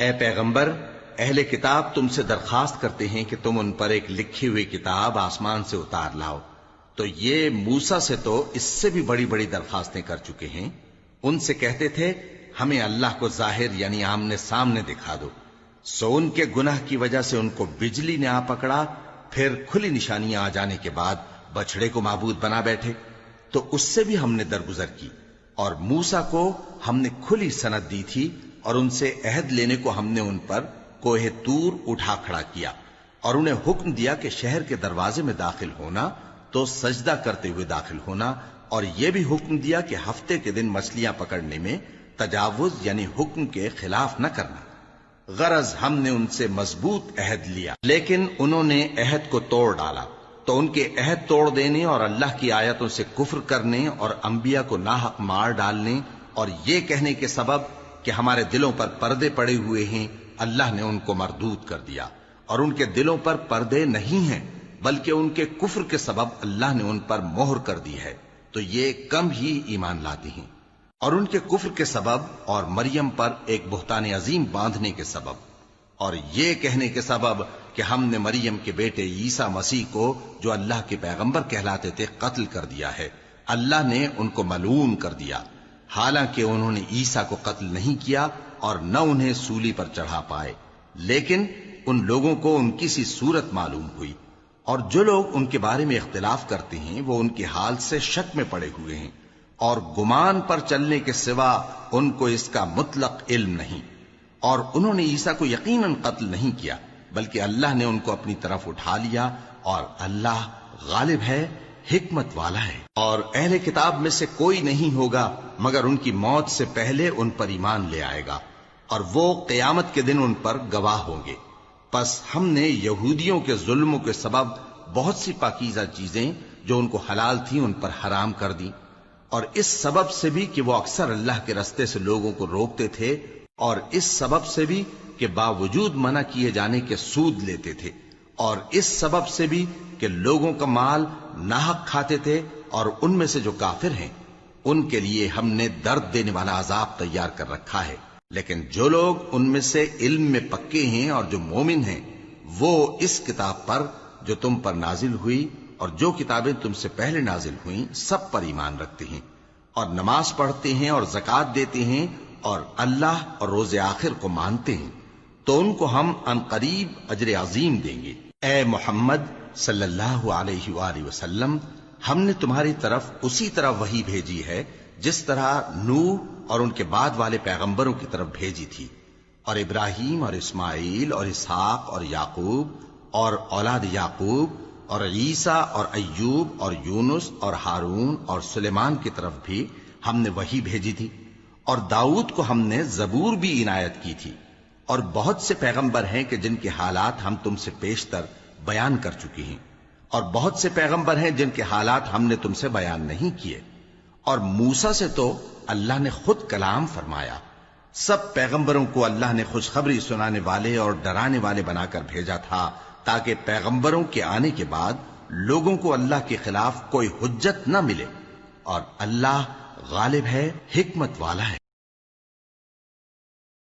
اے پیغمبر، اہل کتاب تم سے درخواست کرتے ہیں کہ تم ان پر ایک لکھی ہوئی کتاب آسمان سے اتار لاؤ، تو یہ موسیٰ سے تو اس سے بھی بڑی بڑی درخواستیں کر چکے ہیں۔ ان سے کہتے تھے ہمیں اللہ کو ظاہر یعنی آمنے سامنے دکھا دو، سو ان کے گناہ کی وجہ سے ان کو بجلی نے آ پکڑا، پھر کھلی نشانیاں آ جانے کے بعد بچڑے کو معبود بنا بیٹھے، تو اس سے بھی ہم نے درگزر کی۔ اور موسیٰ کو ہم نے کھلی سند دی تھی، اور ان سے عہد لینے کو ہم نے ان پر کوہ طور اٹھا کھڑا کیا، اور انہیں حکم دیا کہ شہر کے دروازے میں داخل ہونا تو سجدہ کرتے ہوئے داخل ہونا، اور یہ بھی حکم دیا کہ ہفتے کے دن مچھلیاں پکڑنے میں تجاوز یعنی حکم کے خلاف نہ کرنا۔ غرض ہم نے ان سے مضبوط عہد لیا، لیکن انہوں نے عہد کو توڑ ڈالا، تو ان کے عہد توڑ دینے اور اللہ کی آیتوں سے کفر کرنے اور انبیاء کو ناحق مار ڈالنے اور یہ کہنے کے سبب کہ ہمارے دلوں پر پردے پڑے ہوئے ہیں، اللہ نے ان کو مردود کر دیا۔ اور ان کے دلوں پر پردے نہیں ہیں، بلکہ ان کے کفر کے سبب اللہ نے ان پر مہر کر دی ہے، تو یہ کم ہی ایمان لاتے ہیں۔ اور ان کے کفر کے سبب اور مریم پر ایک بہتان عظیم باندھنے کے سبب اور یہ کہنے کے سبب کہ ہم نے مریم کے بیٹے عیسیٰ مسیح کو جو اللہ کے پیغمبر کہلاتے تھے قتل کر دیا ہے، اللہ نے ان کو ملعون کر دیا، حالانکہ انہوں نے عیسیٰ کو قتل نہیں کیا اور نہ انہیں سولی پر چڑھا پائے، لیکن ان لوگوں کو ان کی سی صورت معلوم ہوئی۔ اور جو لوگ ان کے بارے میں اختلاف کرتے ہیں وہ ان کے حال سے شک میں پڑے ہوئے ہیں، اور گمان پر چلنے کے سوا ان کو اس کا مطلق علم نہیں۔ اور انہوں نے عیسیٰ کو یقیناً قتل نہیں کیا، بلکہ اللہ نے ان کو اپنی طرف اٹھا لیا، اور اللہ غالب ہے، حکمت والا ہے۔ اور اہل کتاب میں سے کوئی نہیں ہوگا مگر ان کی موت سے پہلے ان پر ایمان لے آئے گا، اور وہ قیامت کے دن ان پر گواہ ہوں گے۔ پس ہم نے یہودیوں کے ظلموں کے سبب بہت سی پاکیزہ چیزیں جو ان کو حلال تھیں ان پر حرام کر دیں، اور اس سبب سے بھی کہ وہ اکثر اللہ کے رستے سے لوگوں کو روکتے تھے، اور اس سبب سے بھی کہ باوجود منع کیے جانے کے سود لیتے تھے، اور اس سبب سے بھی کہ لوگوں کا مال ناحق کھاتے تھے، اور ان میں سے جو کافر ہیں ان کے لیے ہم نے درد دینے والا عذاب تیار کر رکھا ہے۔ لیکن جو لوگ ان میں سے علم میں پکے ہیں اور جو مومن ہیں وہ اس کتاب پر جو تم پر نازل ہوئی اور جو کتابیں تم سے پہلے نازل ہوئیں سب پر ایمان رکھتے ہیں، اور نماز پڑھتے ہیں اور زکوٰۃ دیتے ہیں اور اللہ اور روز آخر کو مانتے ہیں، تو ان کو ہم عنقریب اجر عظیم دیں گے۔ اے محمد صلی اللہ علیہ وآلہ وسلم، ہم نے تمہاری طرف اسی طرح وحی بھیجی ہے جس طرح نوح اور ان کے بعد والے پیغمبروں کی طرف بھیجی تھی، اور ابراہیم اور اسماعیل اور اسحاق اور یعقوب اور اولاد یعقوب اور عیسیٰ اور ایوب اور یونس اور ہارون اور سلیمان کی طرف بھی ہم نے وحی بھیجی تھی، اور داؤد کو ہم نے زبور بھی عنایت کی تھی، اور بہت سے پیغمبر ہیں کہ جن کے حالات ہم تم سے پیشتر بیان کر چکے ہیں، اور بہت سے پیغمبر ہیں جن کے حالات ہم نے تم سے بیان نہیں کیے، اور موسیٰ سے تو اللہ نے خود کلام فرمایا۔ سب پیغمبروں کو اللہ نے خوشخبری سنانے والے اور ڈرانے والے بنا کر بھیجا تھا، تاکہ پیغمبروں کے آنے کے بعد لوگوں کو اللہ کے خلاف کوئی حجت نہ ملے، اور اللہ غالب ہے، حکمت والا ہے۔